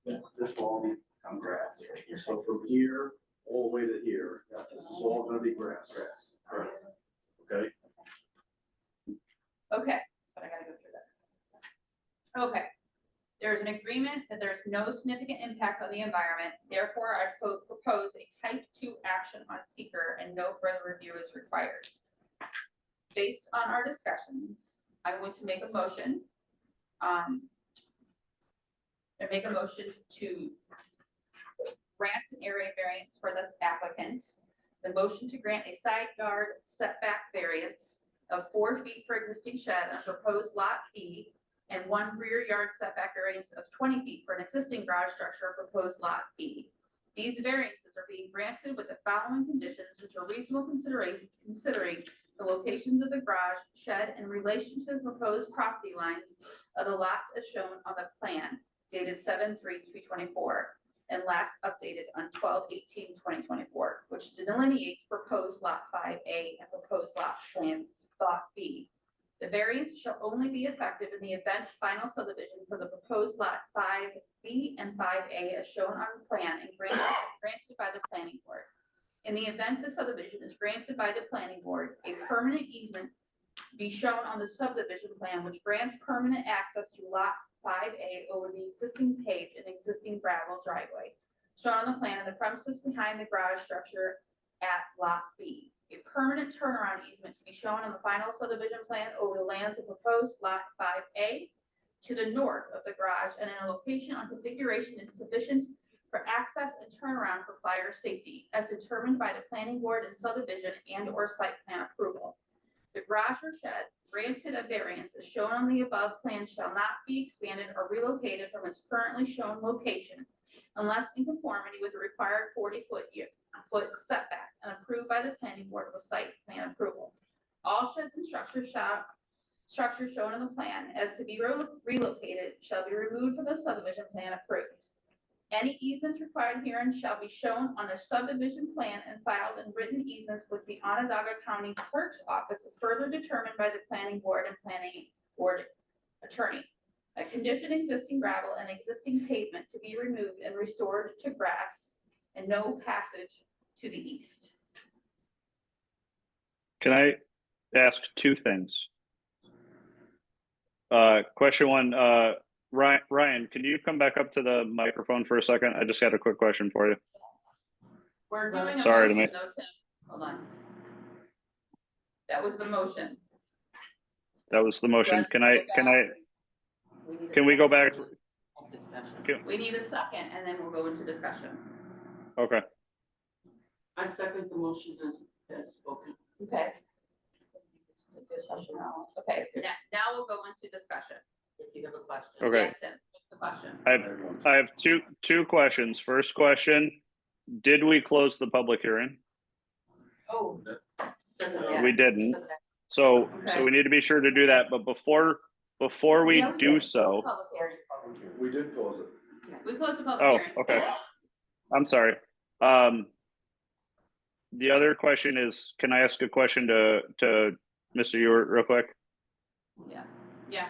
This will all become grass. So from here, all the way to here, this is all gonna be grass. Correct. Okay? Okay, but I gotta go through this. Okay. There's an agreement that there's no significant impact on the environment, therefore I propose a type 2 action on seeker and no further review is required. Based on our discussions, I'm going to make a motion. I make a motion to grant an area variance for the applicant. The motion to grant a side yard setback variance of 4 feet for existing shed on proposed lot B and 1 rear yard setback variance of 20 feet for an existing garage structure on proposed lot B. These variances are being granted with the following conditions, which are reasonable considering the locations of the garage, shed, in relation to the proposed property lines of the lots as shown on the plan dated 7/3/2024 and last updated on 12/18/2024, which delineates proposed lot 5A and proposed lot B. The variance shall only be effective in the event final subdivision for the proposed lot 5B and 5A as shown on the plan and granted by the planning board. In the event the subdivision is granted by the planning board, a permanent easement be shown on the subdivision plan which grants permanent access to lot 5A over the existing paved and existing gravel driveway shown on the plan of the premises behind the garage structure at lot B. A permanent turnaround easement to be shown on the final subdivision plan over the lands of proposed lot 5A to the north of the garage and in a location on configuration insufficient for access and turnaround for fire safety as determined by the planning board and subdivision and or site plan approval. The garage or shed granted a variance as shown on the above plan shall not be expanded or relocated from its currently shown location unless in conformity with the required 40-foot setback and approved by the planning board with site plan approval. All sheds and structures shown in the plan as to be relocated shall be removed from the subdivision plan approved. Any easements required herein shall be shown on the subdivision plan and filed in written easements with the Onondaga County Clerk's Office as further determined by the planning board and planning board attorney. A condition existing gravel and existing pavement to be removed and restored to grass and no passage to the east. Can I ask two things? Question one, Ryan, can you come back up to the microphone for a second? I just got a quick question for you. We're doing a Sorry to motion, make- though, Tim. Hold on. That was the motion. That was the motion. Let's Can go I, back. can we go back? Discussion. We need a second and then we'll go into discussion. Okay, I second the motion as spoken. Okay. Okay, now we'll go into discussion. If you have a question. okay. Yes, Tim, what's the question? I have two questions. First question, did we close the public hearing? Oh. We didn't. So we need to be sure to do that, but before we Yeah, do did. so. Public hearing. We did close it. We closed the public Oh, hearing. okay. I'm sorry. The other question is, can I ask a question to Mr. Ewert real quick? Yeah.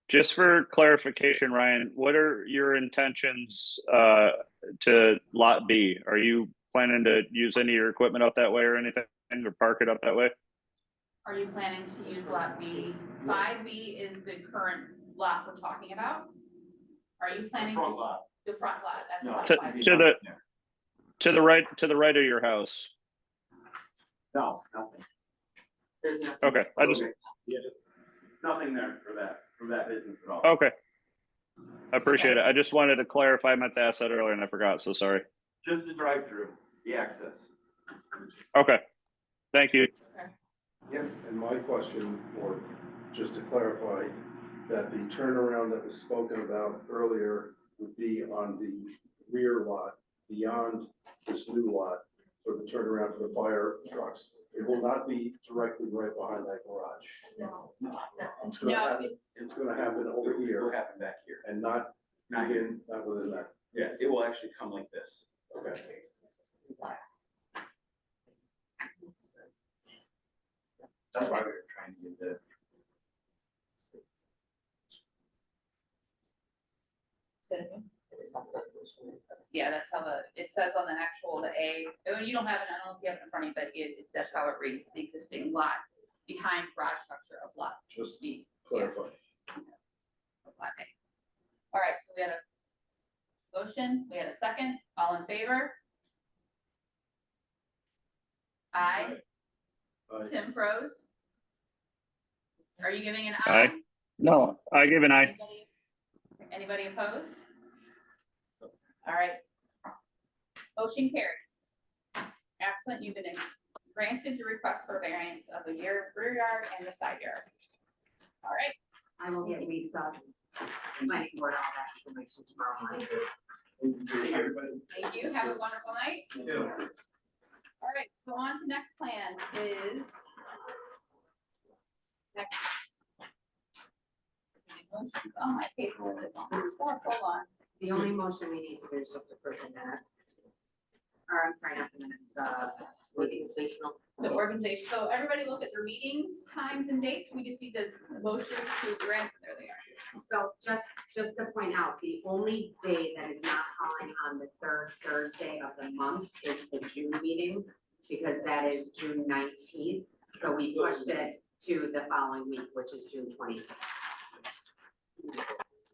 Just for clarification, Ryan, what are your intentions to lot B? Are you planning to use any of your equipment up that way or anything, or park it up that way? Are you planning to use lot B? 5B is the current lot we're talking about. Are you planning? Front to- lot. The front lot, that's No. lot To 5B. the right of your house. No, nothing. There's nothing. Okay, I just, Yeah, nothing there for that business at all. okay. I appreciate it. I just wanted to clarify. I meant to ask that earlier and I forgot, so sorry. Just the drive-through, the access. Okay, thank you. And my question, or just to clarify, that the turnaround that was spoken about earlier would be on the rear lot beyond this new lot for the turnaround for the fire trucks. It will not be directly right behind that garage. It's gonna No, happen, it's gonna happen over It will here happen back here. and not Not here. not within that. Yeah, it will actually come like this. Okay. That's why we were trying to get the. Yeah, that's how it says on the actual, the A, oh, you don't have it, I don't know if you have it in front of you, but that's how it reads, the existing lot behind garage structure of lot Just B. clarify. Of lot A. All right, so we had a motion, we had a second, all in favor? Aye. Aye. Tim froze. Are you giving an Aye. aye? No, I give an aye. Anybody opposed? All right. Motion carries. Excellent, you've been granted the request for variance of the rear yard and the side yard. All right, I will get Lisa, planning board, all that information tomorrow morning. thank you, have a wonderful night. All right, so on to next plan is next. Oh, my paper is on stuff, hold on. The only motion we need to do is just approve the minutes. Or, I'm sorry, not the minutes, the Organizational. The organization, so everybody look at their meetings, times and dates, we just need the motion to grant, there they are. So just to point out, the only day that is not falling on the third Thursday of the month is the June meeting, because that is June 19th. So we pushed it to the following week, which is June 26th.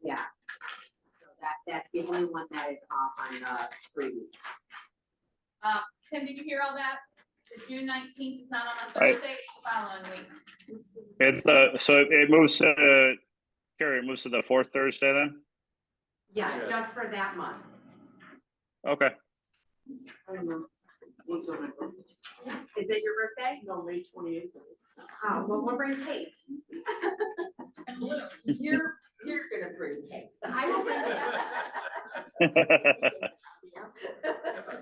Yeah. So that's the only one that is off on the 3 weeks. Tim, did you hear all that? The June 19th is not on a I- Thursday, it's the following week. It's so it moves to, Carrie, it moves to the fourth Thursday then? Yes, Yes. just for that month. Okay, I don't know. What's on my birthday? Is it your birthday? No, May 28th. Oh, well, we'll bring cake. And blue. You're gonna bring cake. I will bring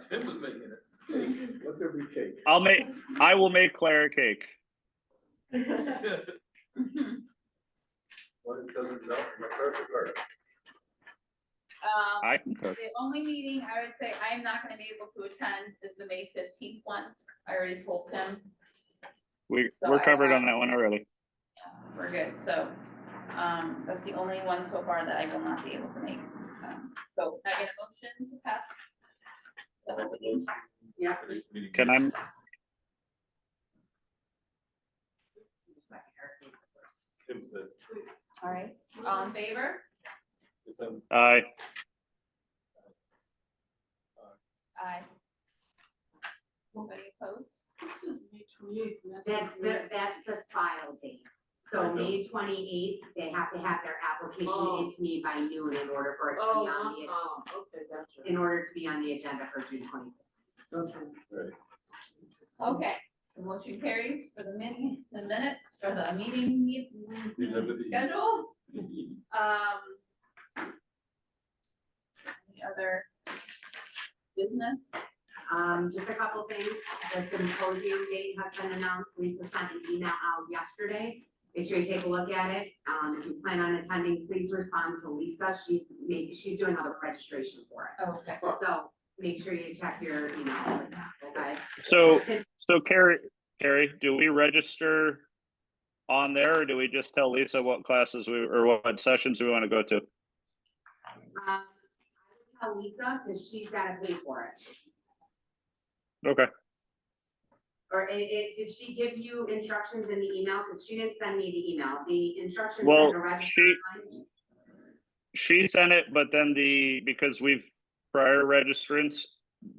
Tim was making it. Let there be cake. I will make Claire a cake. What it doesn't melt in my perfect garden. I concur. The only meeting I would say I'm not gonna be able to attend is the May 15th one. I already told him. We're covered on that one already. We're good, so, that's the only one so far that I will not be able to make. So I get a motion to pass. the whole meeting? Yeah. Can I, Tim said, All right, all in favor? it's aye, Aye. Nobody opposed? This is May 28th. and That's the file date. So May 28th, they have to have their application into me by noon in order for it to be Oh, on the, okay, gotcha. in order to be on the agenda for June 26th. Okay. Okay, so motion carries for the minutes, or the meeting schedule. Any other business? Just a couple things. The symposium date has been announced. Lisa sent an email out yesterday. Make sure you take a look at it. If you plan on attending, please respond to Lisa. She's doing all the registration for it. Okay. So make sure you check your emails for that, okay? so Carrie, do we register on there or do we just tell Lisa what classes or what sessions we want to go to? I would tell Lisa, because she's gotta pay for it. Okay, Or did she give you instructions in the email? Because she didn't send me the email. The instructions Well, said to register. she sent it, but then because we've prior registrants,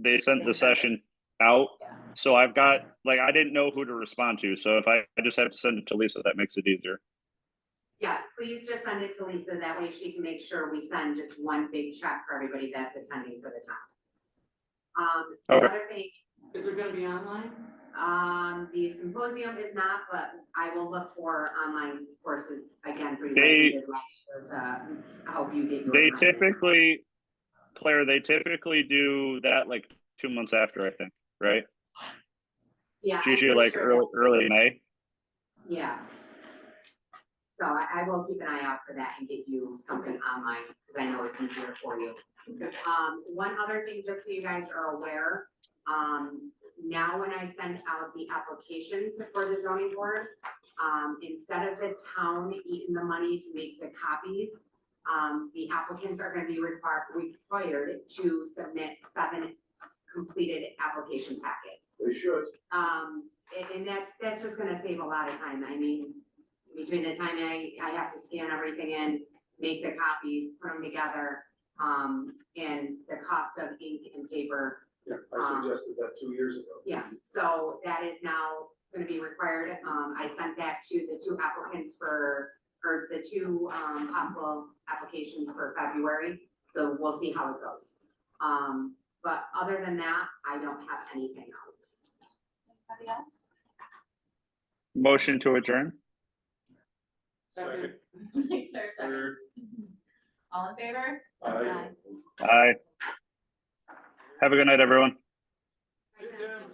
they sent the session out. So I've got, I didn't know who to respond to. So if I just have to send it to Lisa, that makes it easier. Yes, please just send it to Lisa. That way she can make sure we send just one big check for everybody that's attending for the time. The Okay. other thing, Is it gonna be online? the symposium is not, but I will look for online courses again for you They- like we did last year to help you get your. They assignment. typically, Claire, they typically do that 2 months after, I think, right? Yeah. It's I'm usually pretty sure that's- early May. Yeah. So I will keep an eye out for that and get you something online, because I know it's easier for you. One other thing, just so you guys are aware, now when I send out the applications for the zoning board, instead of the town eating the money to make the copies, the applicants are gonna be required to submit 7 completed application packets. They should. And that's just gonna save a lot of time. I mean, between the time I have to scan everything in, make the copies, put them together, and the cost of ink and paper. Yeah, I suggested that 2 years ago. Yeah, so that is now gonna be required. I sent that to the 2 applicants or the 2 possible applications for February. So we'll see how it goes. But other than that, I don't have anything else. Anybody else? Motion to adjourn? Second. There's second. All in favor? Aye. Aye. Have a good night, everyone. Hey, Tim.